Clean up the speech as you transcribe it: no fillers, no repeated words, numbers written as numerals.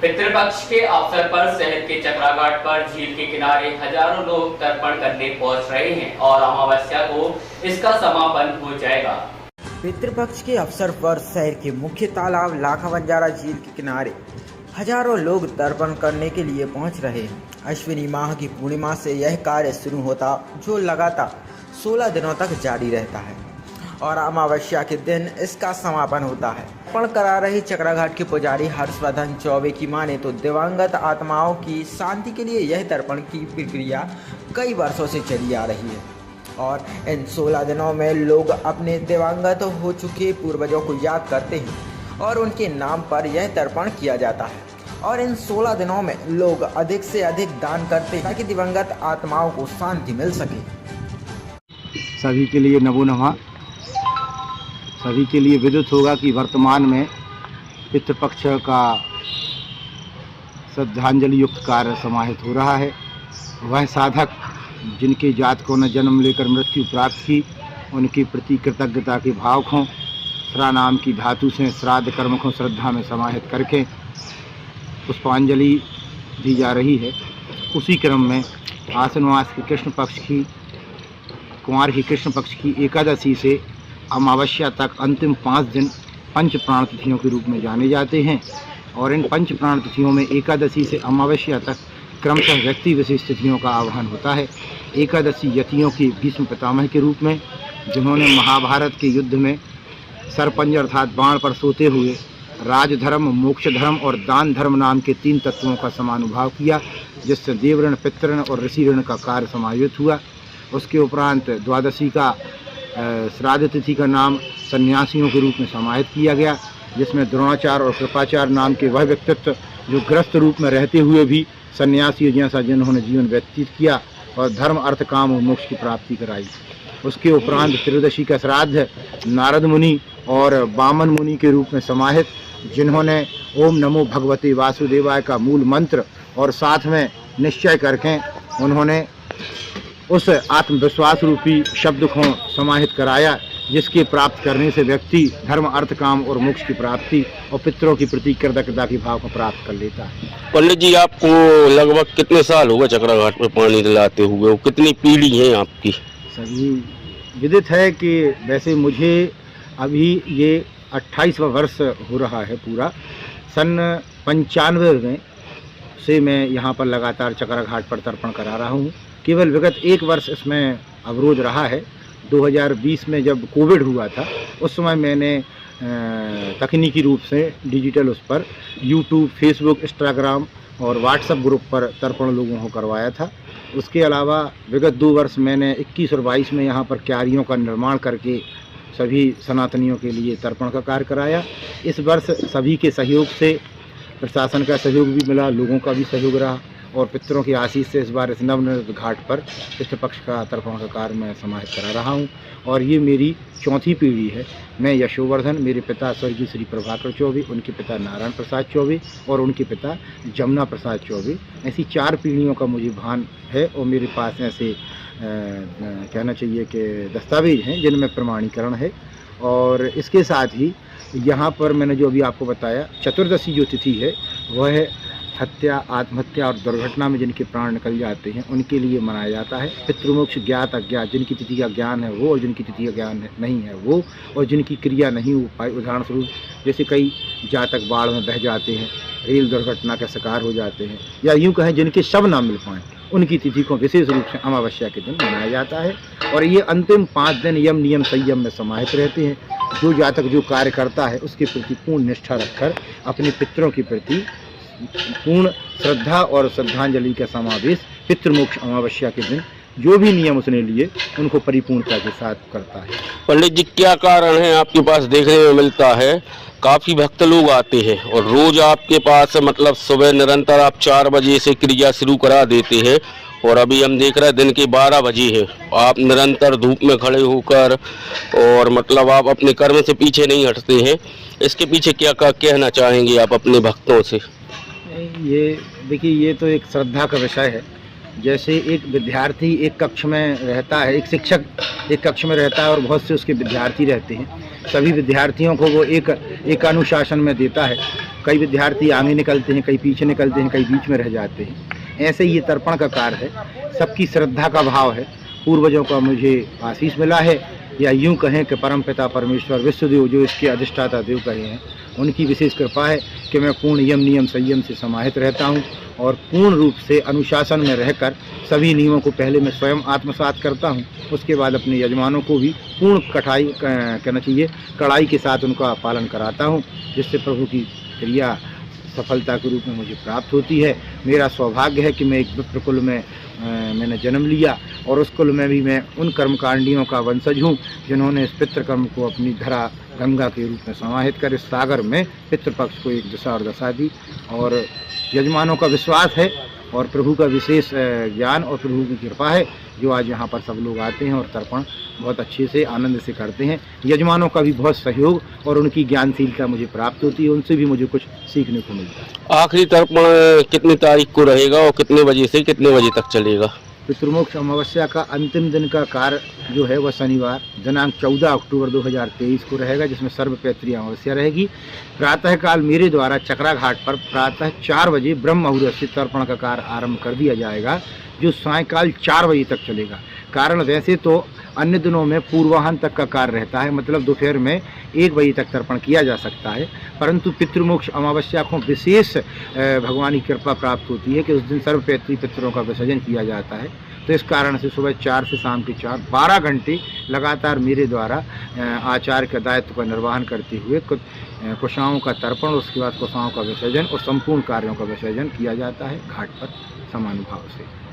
पितृपक्ष के अवसर पर शहर के चक्राघाट पर झील के किनारे हजारों लोग तर्पण करने पहुंच रहे हैं और अमावस्या को इसका समापन हो जाएगा। पितृपक्ष के अवसर पर शहर के मुख्य तालाब लाखा बंजारा झील के किनारे हजारों लोग तर्पण करने के लिए पहुंच रहे हैं। अश्विनी माह की पूर्णिमा से यह कार्य शुरू होता जो लगातार 16 दिनों तक जारी रहता है और अमावस्या के दिन इसका समापन होता है। तर्पण करा रही चक्राघाट के पुजारी हर्षवर्धन चौबे की माने तो दिवंगत आत्माओं की शांति के लिए यह तर्पण की प्रक्रिया कई वर्षों से चली आ रही है और इन 16 दिनों में लोग अपने दिवंगत हो चुके पूर्वजों को याद करते हैं और उनके नाम पर यह तर्पण किया जाता है और इन 16 दिनों में लोग अधिक से अधिक दान करते हैं ताकि दिवंगत आत्माओं को शांति मिल सके। सभी के लिए नमो नमः। सभी के लिए विदित होगा कि वर्तमान में पितृपक्ष का श्रद्धांजलि युक्त कार्य समाहित हो रहा है। वह साधक जिनके जातकों ने जन्म लेकर मृत्यु प्राप्त की, उनके प्रति कृतज्ञता के भाव को श्रा नाम की धातु से श्राद्ध कर्म को श्रद्धा में समाहित करके पुष्पांजलि दी जा रही है। उसी क्रम में आश्विन मास के कृष्ण पक्ष की कुमार की कृष्ण पक्ष की एकादशी से अमावस्या तक अंतिम 5 दिन पंच प्राण तिथियों के रूप में जाने जाते हैं और इन पंच प्राण तिथियों में एकादशी से अमावस्या तक क्रमशः व्यक्ति विशेष तिथियों का आह्वान होता है। एकादशी यतियों के भीष्म पितामह के रूप में, जिन्होंने महाभारत के युद्ध में सरपंज अर्थात बाण पर सोते हुए राजधर्म, मोक्ष धर्म और दान धर्म नाम के 3 तत्वों का समानुभाव किया, जिससे देवऋण, पितृण और ऋषि ऋण का कार्य समायोजित हुआ। उसके उपरांत द्वादशी का श्राद्ध तिथि का नाम सन्यासियों के रूप में समाहित किया गया, जिसमें द्रोणाचार्य और कृपाचार्य नाम के वह व्यक्तित्व जो गृहस्थ रूप में रहते हुए भी सन्यासी जैसा जिन्होंने जीवन व्यतीत किया और धर्म, अर्थ, काम और मोक्ष की प्राप्ति कराई। उसके उपरांत त्रयोदशी का श्राद्ध नारद मुनि और वामन मुनि के रूप में समाहित, जिन्होंने ओम नमो भगवते वासुदेवाय का मूल मंत्र और साथ में निश्चय करके उन्होंने उस आत्मविश्वास रूपी शब्द को समाहित कराया, जिसके प्राप्त करने से व्यक्ति धर्म, अर्थ, काम और मोक्ष की प्राप्ति और पितरों की प्रति कृतज्ञता के भाव को प्राप्त कर लेता है। पंडित जी, आपको लगभग कितने साल हो गए चक्राघाट में पानी दिलाते हुए? कितनी पीढ़ी है आपकी? सभी विदित है कि वैसे मुझे अभी ये 28वां वर्ष हो रहा है पूरा। सन 95 में से मैं यहाँ पर लगातार चक्राघाट पर तर्पण करा रहा हूँ। केवल विगत 1 वर्ष इसमें अवरोध रहा है। 2020 में जब कोविड हुआ था, उस समय मैंने तकनीकी रूप से डिजिटल उस पर यूट्यूब, फेसबुक, इंस्टाग्राम और व्हाट्सएप ग्रुप पर तर्पण लोगों को करवाया था। उसके अलावा विगत 2 वर्ष मैंने 21 और 22 में यहाँ पर क्यारियों का निर्माण करके सभी सनातनियों के लिए तर्पण का कार्य कराया। इस वर्ष सभी के सहयोग से प्रशासन का सहयोग भी मिला, लोगों का भी सहयोग रहा और पितरों की आशीष से इस बार इस नवनिर्मित घाट पर पितृपक्ष का तर्पण का कार्य मैं समाहित करा रहा हूँ और ये मेरी 4थी पीढ़ी है। मैं यशोवर्धन, मेरे पिता स्वर्गीय श्री प्रभाकर चौबे, उनके पिता नारायण प्रसाद चौबे और उनके पिता जमुना प्रसाद चौबे, ऐसी 4 पीढ़ियों का मुझे भान है और मेरे पास ऐसे कहना चाहिए कि दस्तावेज हैं जिनमें प्रमाणीकरण है। और इसके साथ ही यहाँ पर मैंने जो अभी आपको बताया, चतुर्दशी जो तिथि है वह है हत्या, आत्महत्या और दुर्घटना में जिनके प्राण निकल जाते हैं उनके लिए मनाया जाता है। पितृमोक्ष, ज्ञात अज्ञात, जिनकी तिथि का ज्ञान है वो और जिनकी तिथि का ज्ञान नहीं है वो, और जिनकी क्रिया नहीं हो पाई, उदाहरण स्वरूप जैसे कई जातक बाढ़ में बह जाते हैं, रेल दुर्घटना का शिकार हो जाते हैं, या यूँ कहें जिनके शव ना मिल पाएँ, उनकी तिथि को विशेष रूप से अमावस्या के दिन मनाया जाता है। और ये अंतिम 5 दिन यम नियम संयम में समाहित रहते हैं। जो जातक जो कार्य करता है उसके प्रति पूर्ण निष्ठा रखकर अपने पितरों के प्रति पूर्ण श्रद्धा और श्रद्धांजलि का समावेश पितृमोक्ष अमावस्या के दिन जो भी नियम उसने लिए उनको परिपूर्णता के साथ करता है। पंडित जी, क्या कारण है आपके पास देखने में मिलता है काफ़ी भक्त लोग आते हैं और रोज आपके पास मतलब सुबह निरंतर आप 4 बजे से क्रिया शुरू करा देते हैं और अभी हम देख रहे हैं दिन के 12 बजे है, आप निरंतर धूप में खड़े होकर और मतलब आप अपने कर्म से पीछे नहीं हटते हैं। इसके पीछे क्या कहना चाहेंगे आप अपने भक्तों से? ये देखिए, ये तो एक श्रद्धा का विषय है। जैसे एक विद्यार्थी एक कक्ष में रहता है, एक शिक्षक एक कक्ष में रहता है और बहुत से उसके विद्यार्थी रहते हैं, सभी विद्यार्थियों को वो एक अनुशासन में देता है। कई विद्यार्थी आगे निकलते हैं, कई पीछे निकलते हैं, कई बीच में रह जाते हैं। ऐसे ही ये तर्पण का कार्य है, सबकी श्रद्धा का भाव है। पूर्वजों का मुझे आशीष मिला है, या यूं कहें कि परमपिता परमेश्वर विश्वदेव जो इसके अधिष्ठाता देव कहे हैं, उनकी विशेष कृपा है कि मैं पूर्ण यम नियम संयम से समाहित रहता हूं और पूर्ण रूप से अनुशासन में रहकर सभी नियमों को पहले मैं स्वयं आत्मसात करता हूं, उसके बाद अपने यजमानों को भी पूर्ण कहना चाहिए कड़ाई के साथ उनका पालन कराता हूं, जिससे प्रभु की क्रिया सफलता के रूप में मुझे प्राप्त होती है। मेरा सौभाग्य है कि मैं एक विप्र कुल में मैंने जन्म लिया और उस कुल में भी मैं उन कर्मकांडियों का वंशज हूँ जिन्होंने इस पितृकर्म को अपनी धरा गंगा के रूप में समाहित कर इस सागर में पितृपक्ष को एक दिशा और दशा दी। और यजमानों का विश्वास है और प्रभु का विशेष ज्ञान और प्रभु की कृपा है जो आज यहाँ पर सब लोग आते हैं और तर्पण बहुत अच्छे से आनंद से करते हैं। यजमानों का भी बहुत सहयोग और उनकी ज्ञानशीलता मुझे प्राप्त होती है, उनसे भी मुझे कुछ सीखने को मिलता है। आखिरी तर्पण कितनी तारीख को रहेगा और कितने बजे से कितने बजे तक चलेगा? पितृमोक्ष अमावस्या का अंतिम दिन का कार्य जो है वह शनिवार दिनांक 14 अक्टूबर 2023 को रहेगा, जिसमें सर्वपैतृ अमावस्या रहेगी। प्रातःकाल मेरे द्वारा चक्रा घाट पर प्रातः 4 बजे ब्रह्म मुहूर्त से तर्पण का कार्य आरंभ कर दिया जाएगा, जो सायंकाल 4 बजे तक चलेगा। कारण वैसे तो अन्य दिनों में पूर्वाह्न तक का कार्य रहता है, मतलब दोपहर में 1 बजे तक तर्पण किया जा सकता है, परंतु पितृमोक्ष अमावस्या को विशेष भगवान की कृपा प्राप्त होती है कि उस दिन सर्वपैतृ पितरों का विसर्जन किया जाता है। तो इस कारण से सुबह 4 से शाम के 4 12 घंटे लगातार मेरे द्वारा आचार्य के दायित्व का निर्वहन करते हुए कुशाओं का तर्पण, उसके बाद कुशाओं का विसर्जन और संपूर्ण कार्यों का विसर्जन किया जाता है घाट पर समानुभाव से।